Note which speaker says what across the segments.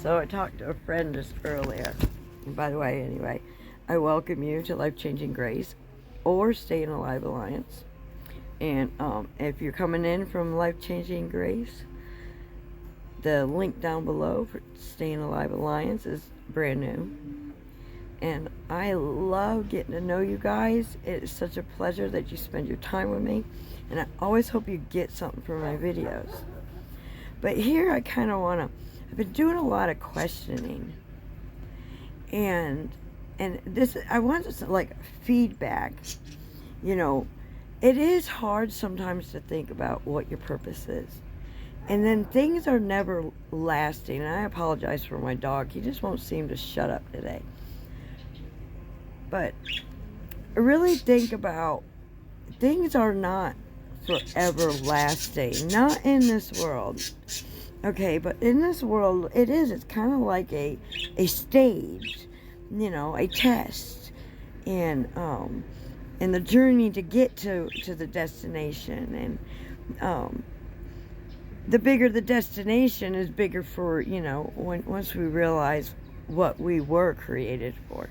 Speaker 1: So I talked to a friend just earlier. And by the way, anyway, I welcome you to Life Changing Grace or Staying Alive Alliance. And if you're coming in from Life Changing Grace, the link down below for Staying Alive Alliance is brand new. And I love getting to know you guys. It is such a pleasure that you spend your time with me. And I always hope you get something from my videos. But here I kind of want to, I've been doing a lot of questioning. And this, I want to, like, feedback. You know, it is hard sometimes to think about what your purpose is. And then things are never lasting. And I apologize for my dog. He just won't seem to shut up today. But really think about, things are not forever lasting. Not in this world. Okay, but in this world, it is. It's kind of like a stage, you know, a test. And the journey to get to the destination. And the bigger the destination is bigger for, you know, once we realize what we were created for.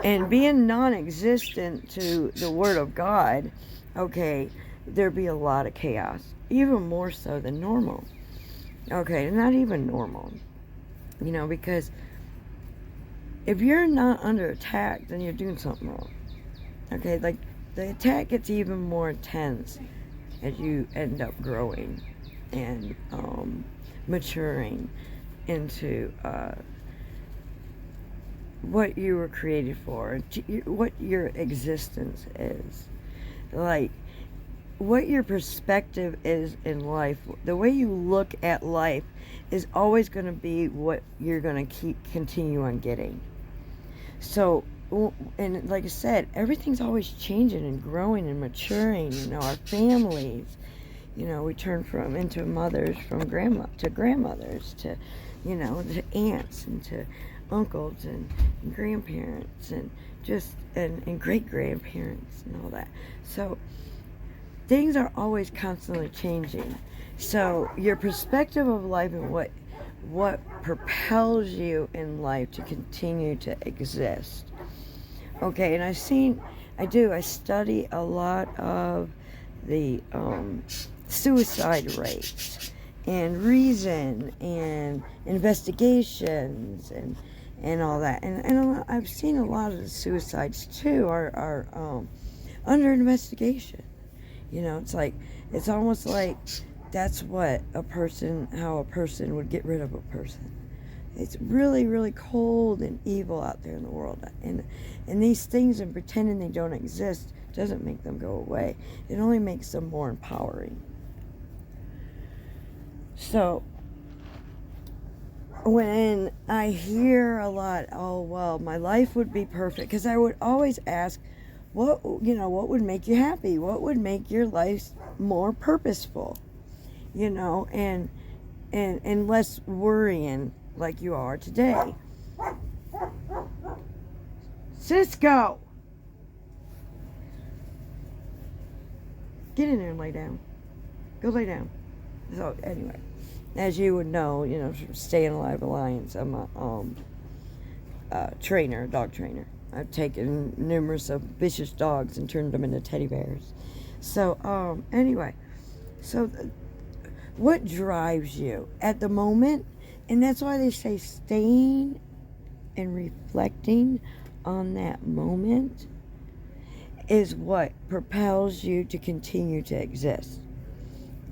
Speaker 1: And being non-existent to the Word of God, okay, there'd be a lot of chaos. Even more so than normal. Okay, not even normal. You know, because if you're not under attack, then you're doing something wrong. Okay, like, the attack gets even more intense as you end up growing and maturing into what you were created for, what your existence is, like what your perspective is in life. The way you look at life is always going to be what you're going to continue on getting. So, and like I said, everything's always changing and growing and maturing. You know, our families, you know, we turn into mothers, from grandma to grandmothers, to, you know, to aunts and to uncles and grandparents and just and great grandparents and all that. So things are always constantly changing. So your perspective of life and what propels you in life to continue to exist. Okay, and I study a lot of the suicide rates and reason and investigations and all that. And I've seen a lot of the suicides too are under investigation. You know, it's almost like that's how a person would get rid of a person. It's really, really cold and evil out there in the world. And these things, and pretending they don't exist, doesn't make them go away. It only makes them more empowering. So, when I hear a lot, oh, well, my life would be perfect, because I would always ask, what would make you happy? What would make your life more purposeful? You know, and less worrying like you are today. Cisco! Get in there and lay down. Go lay down. So, anyway, as you would know, you know, from Staying Alive Alliance, I'm a trainer, dog trainer. I've taken numerous of vicious dogs and turned them into teddy bears. So, anyway, so what drives you at the moment? And that's why they say staying and reflecting on that moment is what propels you to continue to exist.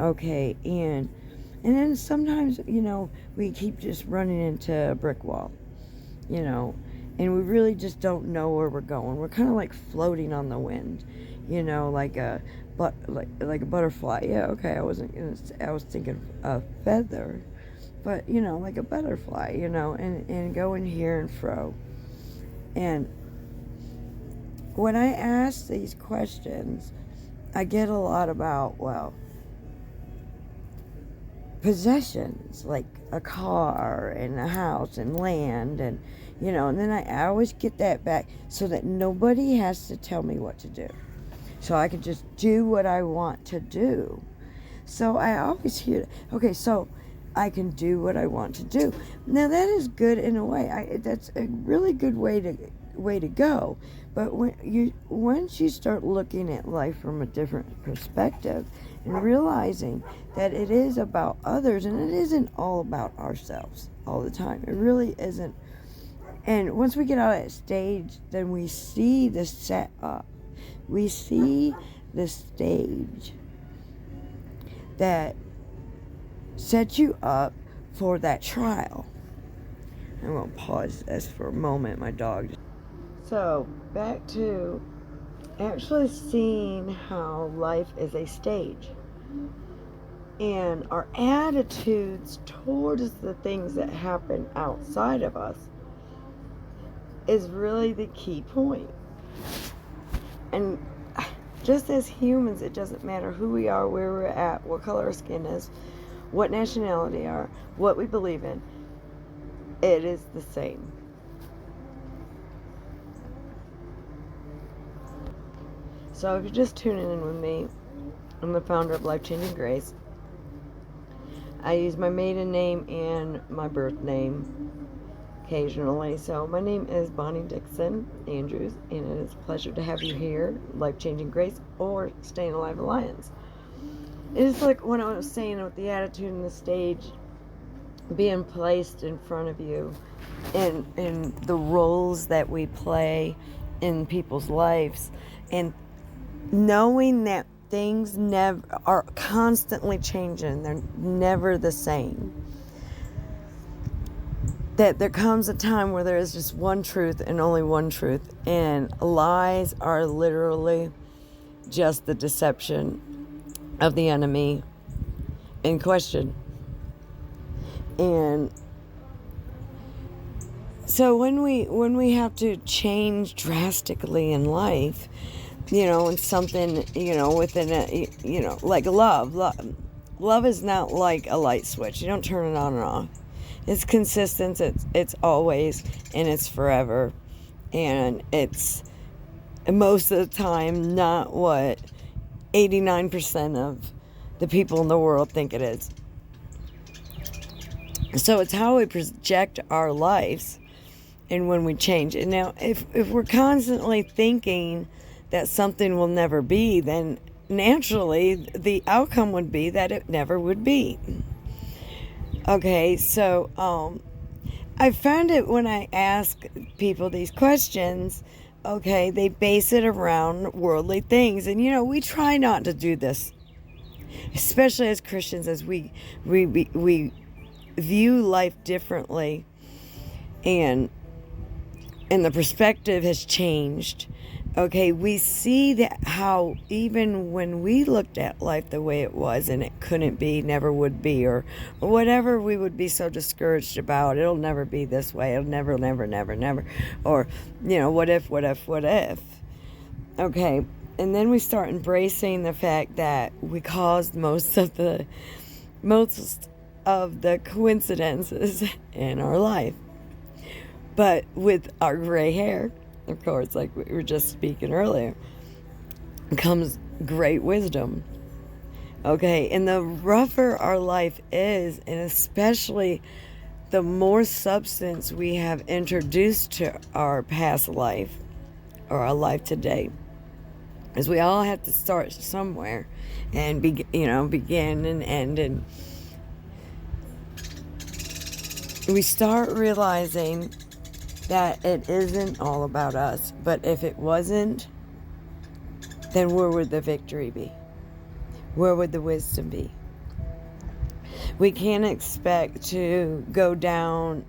Speaker 1: Okay, and then sometimes, you know, we keep just running into a brick wall, you know, and we really just don't know where we're going. We're kind of like floating on the wind, you know, like a butterfly. Yeah, okay, I was thinking a feather, but, you know, like a butterfly, you know, and going here and fro. And when I ask these questions, I get a lot about, well, possessions, like a car and a house and land, and, you know, and then I always get that back so that nobody has to tell me what to do. So I can just do what I want to do. So I always hear, okay, so I can do what I want to do. Now that is good in a way. That's a really good way to go. But once you start looking at life from a different perspective and realizing that it is about others and it isn't all about ourselves all the time. It really isn't. And once we get out of that stage, then we see the setup. We see the stage that sets you up for that trial. I'm going to pause this for a moment, my dog. So, back to actually seeing how life is a stage. And our attitudes towards the things that happen outside of us is really the key point. And just as humans, it doesn't matter who we are, where we're at, what color our skin is, what nationality we are, what we believe in. It is the same. So if you're just tuning in with me, I'm the founder of Life Changing Grace. I use my maiden name and my birth name occasionally. So my name is Bonnie Dixon Andrews, and it is a pleasure to have you here, Life Changing Grace or Staying Alive Alliance. It is like what I was saying with the attitude and the stage being placed in front of you, and the roles that we play in people's lives, and knowing that things never are constantly changing. They're never the same. That there comes a time where there is just one truth and only one truth, and lies are literally just the deception of the enemy in question. And so when we have to change drastically in life, and something, within a, like love is not like a light switch. You don't turn it on and off. It's consistent. It's always, and it's forever, and it's most of the time not what 89% of the people in the world think it is. So it's how we project our lives, and when we change it. Now, if we're constantly thinking that something will never be, then naturally the outcome would be that it never would be. Okay, so I found it when I ask people these questions, okay, they base it around worldly things. And we try not to do this, especially as Christians, as we view life differently, and the perspective has changed. Okay, we see that how even when we looked at life the way it was, and it couldn't be, never would be, or whatever we would be so discouraged about, it'll never be this way, it'll never, or, what if. Okay, and then we start embracing the fact that we caused most of the coincidences in our life. But with our gray hair, of course, like we were just speaking earlier, comes great wisdom. Okay, and the rougher our life is, and especially the more substance we have introduced to our past life or our life today, as we all have to start somewhere and begin and end, and we start realizing that it isn't all about us. But if it wasn't, then where would the victory be? Where would the wisdom be? We can't expect to go down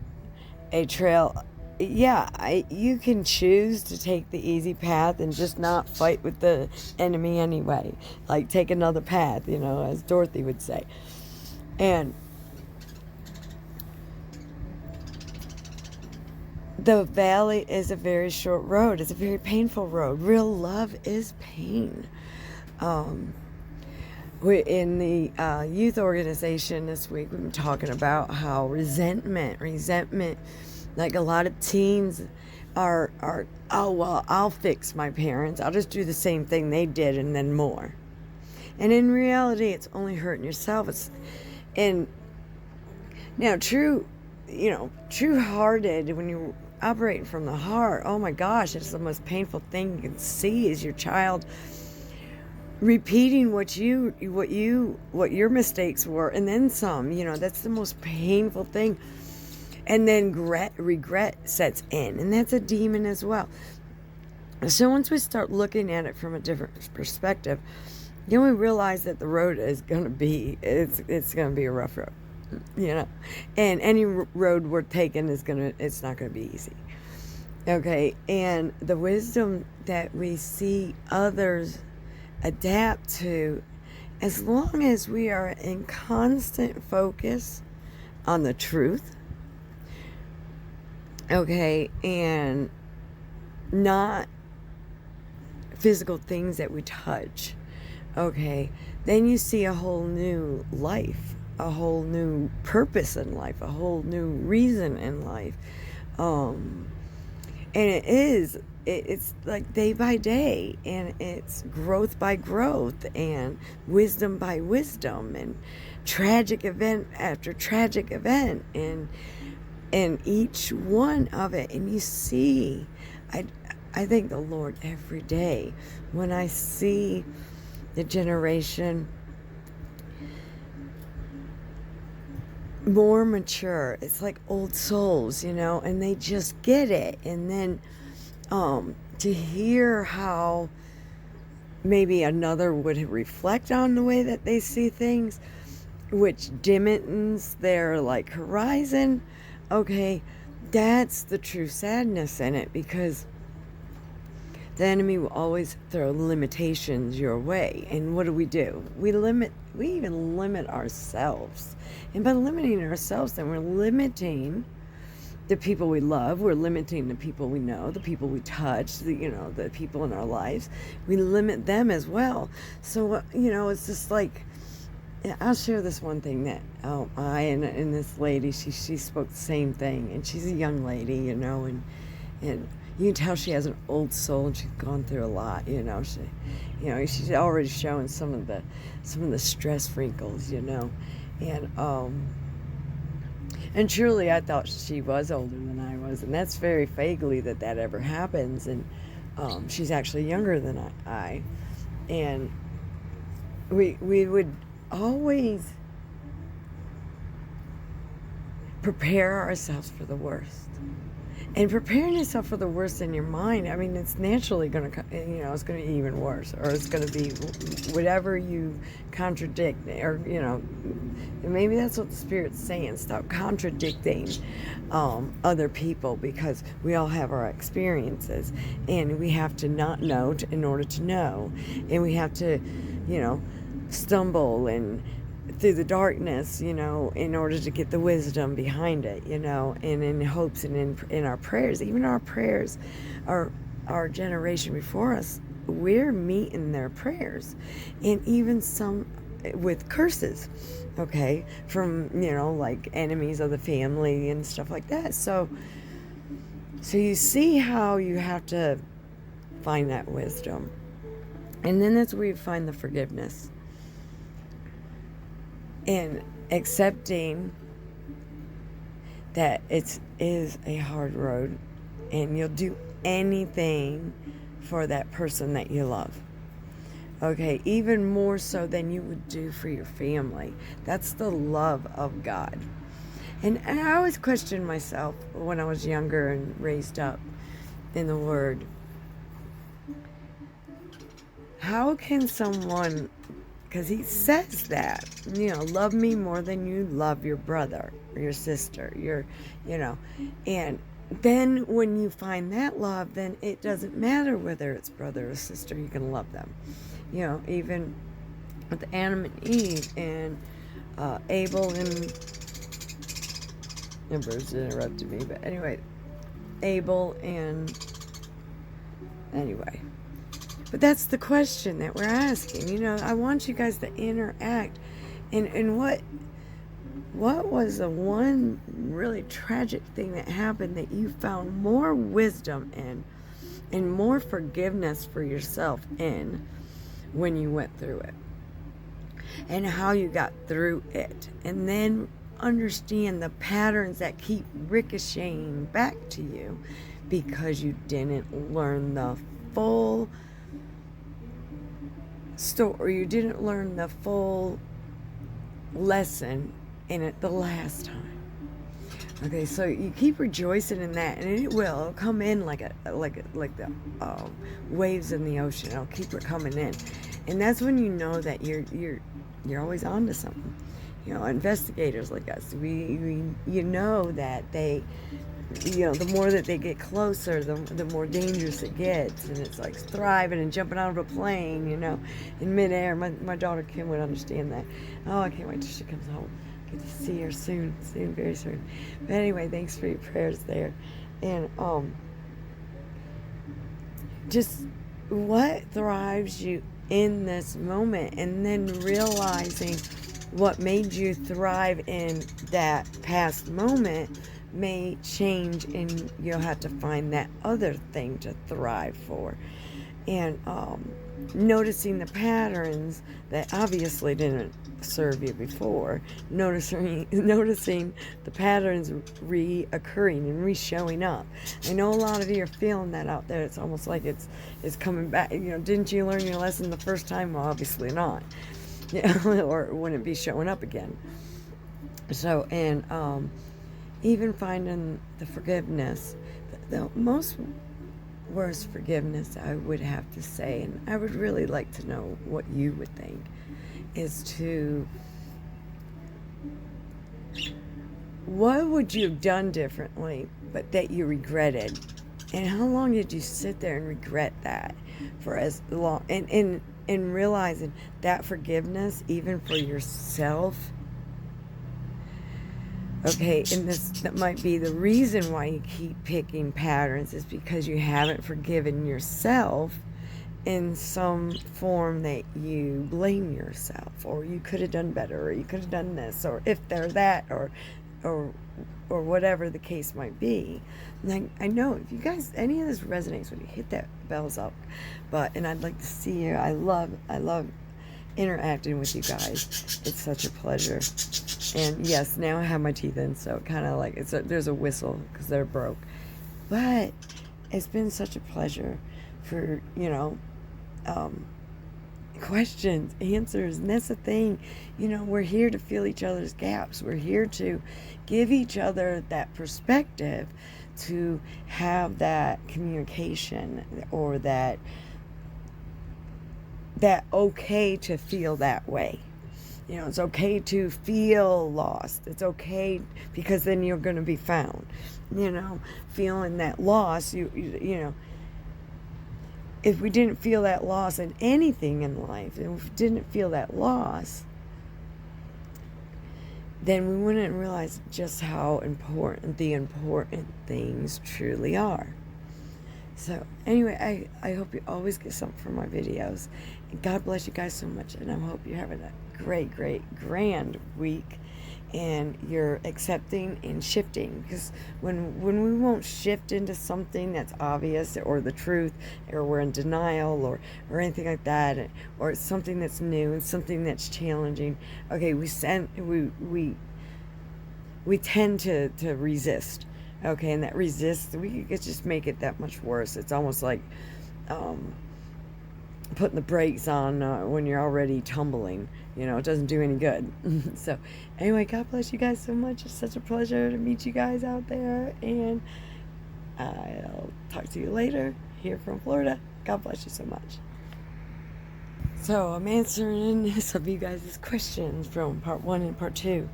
Speaker 1: a trail. Yeah, you can choose to take the easy path and just not fight with the enemy anyway. Like, take another path, as Dorothy would say. And the valley is a very short road. It's a very painful road. Real love is pain. We're in the youth organization this week. We've been talking about how resentment, like a lot of teens are, oh, well, I'll fix my parents. I'll just do the same thing they did and then more. And in reality, it's only hurting yourself. And Now, true-hearted, when you operate from the heart, oh my gosh, it's the most painful thing you can see is your child repeating what your mistakes were, and then some. That's the most painful thing. And then regret sets in, and that's a demon as well. So once we start looking at it from a different perspective, then we realize that the road is going to be, it's going to be a rough road, and any road we're taking it's not going to be easy. Okay. And the wisdom that we see others adapt to, as long as we are in constant focus on the truth, okay, and not physical things that we touch, okay, then you see a whole new life, a whole new purpose in life, a whole new reason in life. And it's like day by day, and it's growth by growth, and wisdom by wisdom, and tragic event after tragic event, and each one of it. And you see, I thank the Lord every day when I see the generation more mature. It's like old souls, and they just get it. And then to hear how maybe another would reflect on the way that they see things, which dimmens their horizon, okay, that's the true sadness in it, because the enemy will always throw limitations your way. And what do? We even limit ourselves. And by limiting ourselves, then we're limiting the people we love. We're limiting the people we know, the people we touch, the people in our lives. We limit them as well. So, it's just like, I'll share this one thing that I and this lady, she spoke the same thing. And she's a young lady, and you can tell she has an old soul, and she's gone through a lot. She's already showing some of the stress wrinkles. And truly, I thought she was older than I was, and that's very vaguely that ever happens. And she's actually younger than I. And we would always prepare ourselves for the worst. And preparing yourself for the worst in your mind, I mean, it's naturally going to, it's going to be even worse, or it's going to be whatever you contradict, or, maybe that's what the Spirit's saying. Stop contradicting other people, because we all have our experiences, and we have to not know in order to know, and we have to, stumble and through the darkness, in order to get the wisdom behind it, and in hopes, and in our prayers, even our prayers, our generation before us, we're meeting their prayers, and even some with curses, okay, from, like enemies of the family and stuff like that. So you see how you have to find that wisdom, and then that's where you find the forgiveness. And accepting that it is a hard road, and you'll do anything for that person that you love. Okay, even more so than you would do for your family. That's the love of God. And I always questioned myself when I was younger and raised up in the Word. How can someone, because he says that, love me more than you love your brother or your sister, and then when you find that love, then it doesn't matter whether it's brother or sister, you can love them. Even with Adam and Eve, and Abel and birds interrupted me, but anyway, Abel and anyway. But that's the question that we're asking. I want you guys to interact. And what was the one really tragic thing that happened that you found more wisdom in, and more forgiveness for yourself in, when you went through it? And how you got through it. And then understand the patterns that keep ricocheting back to you because you didn't learn the full story, or you didn't learn the full lesson in it the last time. Okay, so you keep rejoicing in that, and it'll come in like the waves in the ocean. It'll keep it coming in, and that's when you know that you're always on to something. You know, investigators like us, we you know that they, you know, the more that they get closer, the more dangerous it gets, and it's like thriving and jumping out of a plane, you know, in midair. My daughter Kim would understand that. Oh, I can't wait till she comes home. Get to see her soon, very soon. But anyway, thanks for your prayers there, and just what thrives you in this moment, and then realizing what made you thrive in that past moment may change, and you'll have to find that other thing to thrive for. And noticing the patterns that obviously didn't serve you before, noticing the patterns reoccurring and re-showing up. I know a lot of you are feeling that out there. It's almost like it's coming back. You know, didn't you learn your lesson the first time? Well, obviously not. Yeah, or wouldn't it be showing up again? So, and even finding the forgiveness, the most worst forgiveness, I would have to say, and I would really like to know what you would think, is to, what would you have done differently but that you regretted, and how long did you sit there and regret that for as long, and realizing that forgiveness, even for yourself. Okay, and that might be the reason why you keep picking patterns, is because you haven't forgiven yourself in some form that you blame yourself, or you could have done better, or you could have done this, or if they're that, or whatever the case might be. And I know if you guys, any of this resonates with you, hit that bells up and I'd like to see you. I love interacting with you guys. It's such a pleasure. And yes, now I have my teeth in, so kind of like there's a whistle because they're broke. But it's been such a pleasure for, you know, questions, answers, and that's the thing. You know, we're here to fill each other's gaps. We're here to give each other that perspective, to have that communication, or that okay to feel that way. You know, it's okay to feel lost. It's okay, because then you're going to be found. You know, feeling that loss, you know, if we didn't feel that loss in anything in life, and if we didn't feel that loss, then we wouldn't realize just how important the important things truly are. So anyway, I hope you always get something from my videos. And God bless you guys so much. And I hope you're having a great, grand week. And you're accepting and shifting. Because when we won't shift into something that's obvious, or the truth, or we're in denial, or anything like that, or it's something that's new and something that's challenging, okay, we tend to resist. Okay, and that resist, we could just make it that much worse. It's almost like putting the brakes on when you're already tumbling. You know, it doesn't do any good. So anyway, God bless you guys so much. It's such a pleasure to meet you guys out there, and I'll talk to you later here from Florida. God bless you so much. So I'm answering some of you guys' questions from part 1 and part 2.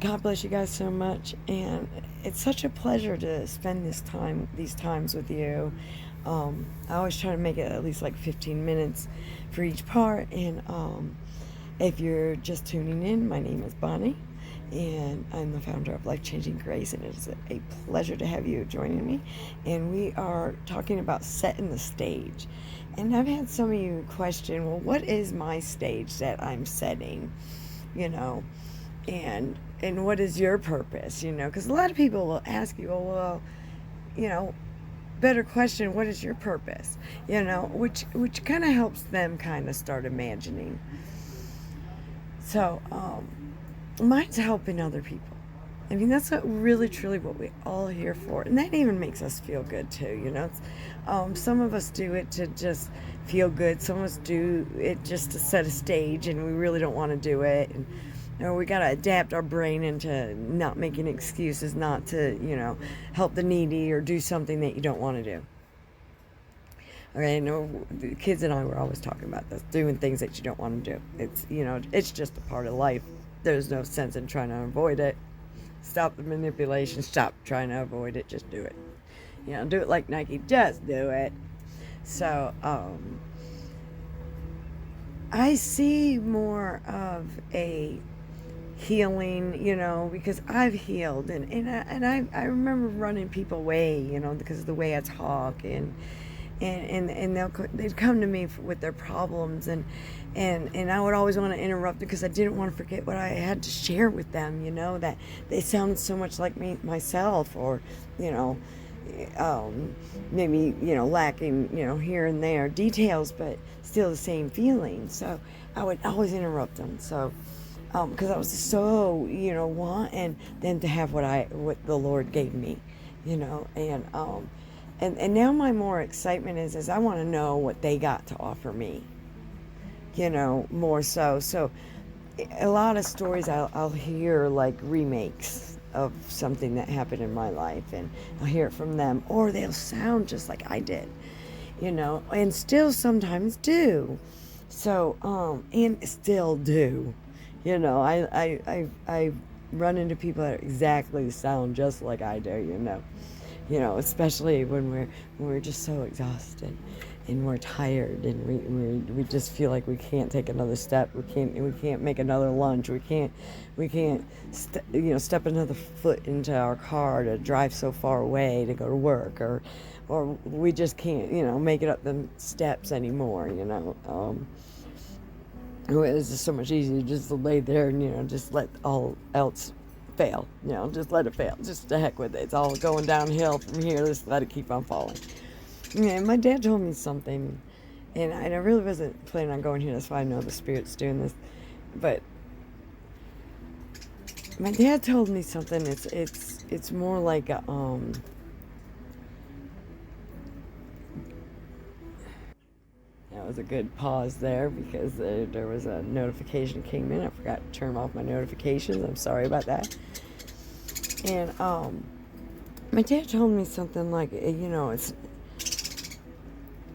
Speaker 1: God bless you guys so much, and it's such a pleasure to spend these times with you. I always try to make it at least like 15 minutes for each part. And if you're just tuning in, my name is Bonnie, and I'm the founder of Life Changing Grace, and it's a pleasure to have you joining me. And we are talking about setting the stage. And I've had some of you question, well, what is my stage that I'm setting? You know, and what is your purpose? You know, because a lot of people will ask you, oh, well, you know, better question, what is your purpose? You know, which kind of helps them kind of start imagining. So mine's helping other people. I mean, that's really, truly what we all here for. And that even makes us feel good, too, you know. Some of us do it to just feel good. Some of us do it just to set a stage, and we really don't want to do it. And or we got to adapt our brain into not making excuses not to, help the needy or do something that you don't want to do. Okay, I know the kids and I were always talking about this, doing things that you don't want to do. It's just a part of life. There's no sense in trying to avoid it. Stop the manipulation. Stop trying to avoid it. Just do it. Do it like Nike. Just do it. So, I see more of a healing, because I've healed, and I remember running people away, because of the way I talk, and they'd come to me with their problems, and I would always want to interrupt because I didn't want to forget what I had to share with them, that they sound so much like myself, or maybe lacking here and there details, but still the same feeling. So I would always interrupt them. So because I was so wanting them to have what the Lord gave me, and now my more excitement is I want to know what they got to offer me, more so. So a lot of stories I'll hear like remakes of something that happened in my life, and I'll hear it from them, or they'll sound just like I did, and still sometimes do. So and still do, I run into people that exactly sound just like I do, especially when we're just so exhausted and we're tired, and we just feel like we can't take another step. We can't make another lunch. We can't step another foot into our car to drive so far away to go to work, or we just can't make it up the steps anymore. It's just so much easier just to lay there and just let all else fail. Just let it fail. Just to heck with it. It's all going downhill from here. Just let it keep on falling. Yeah, my dad told me something, and I really wasn't planning on going here. That's why I know the Spirit's doing this. But my dad told me something. It's more like a That was a good pause there because there was a notification came in. I forgot to turn off my notifications. I'm sorry about that. And my dad told me something like, it's.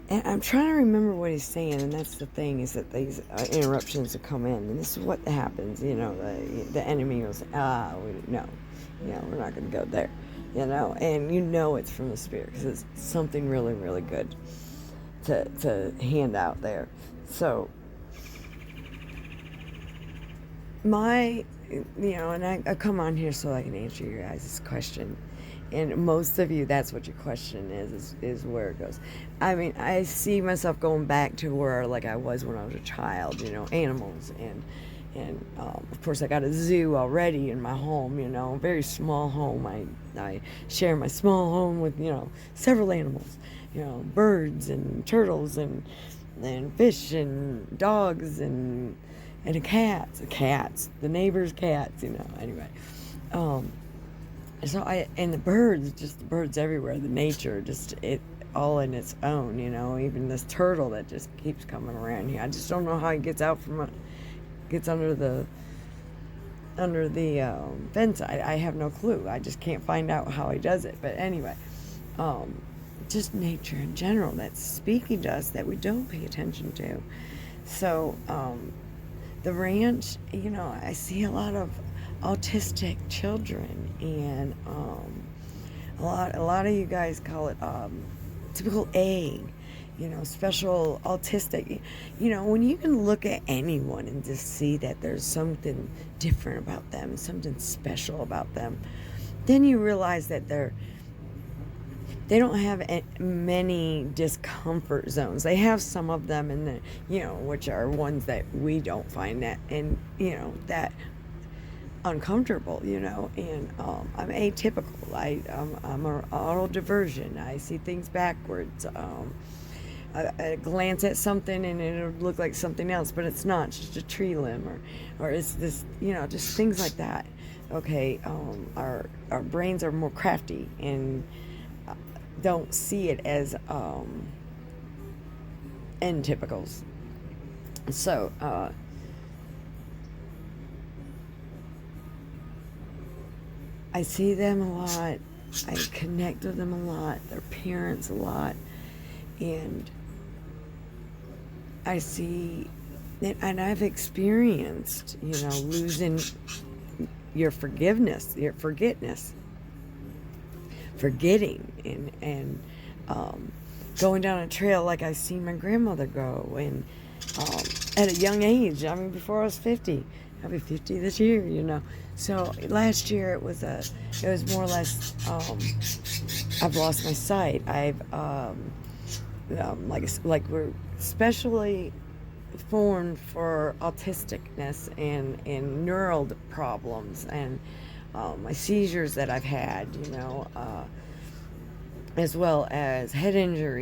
Speaker 1: And I'm trying to remember what he's saying, and that's the thing, is that these interruptions will come in, and this is what happens. The enemy goes, no, we're not going to go there, and it's from the Spirit because it's something really, really good to hand out there. So and I come on here so I can answer your guys' question. And most of you, that's what your question is where it goes. I mean, I see myself going back to where like I was when I was a child, animals. And of course I got a zoo already in my home, a very small home. I share my small home with, several animals, birds and turtles and fish and dogs and cats, the neighbor's cats, anyway. So and the birds everywhere, the nature, just it all in its own, even this turtle that just keeps coming around here. I just don't know how he gets under the fence. I have no clue. I just can't find out how he does it. But anyway, just nature in general that's speaking to us that we don't pay attention to. So the ranch, I see a lot of autistic children, and a lot of you guys call it typical A, special autistic. When you can look at anyone and just see that there's something different about them, something special about them, then you realize that they don't have many discomfort zones. They have some of them in the, which are ones that we don't find that, and that uncomfortable, and I'm atypical. I'm an auto diversion. I see things backwards. a glance at something and it'll look like something else, but it's not. It's just a tree limb, or it's this, just things like that. Okay, our brains are more crafty and don't see it as end typicals. So I see them a lot. I connect with them a lot. Their parents a lot, and I see, and I've experienced, losing your forgiveness, your forgetting, and going down a trail like I've seen my grandmother go, and at a young age. I mean, before I was 50. I'll be 50 this year. So last year it was more or less. I've lost my sight. I've like we're specially formed for autisticness and neural problems, and my seizures that I've had, as well as head injury.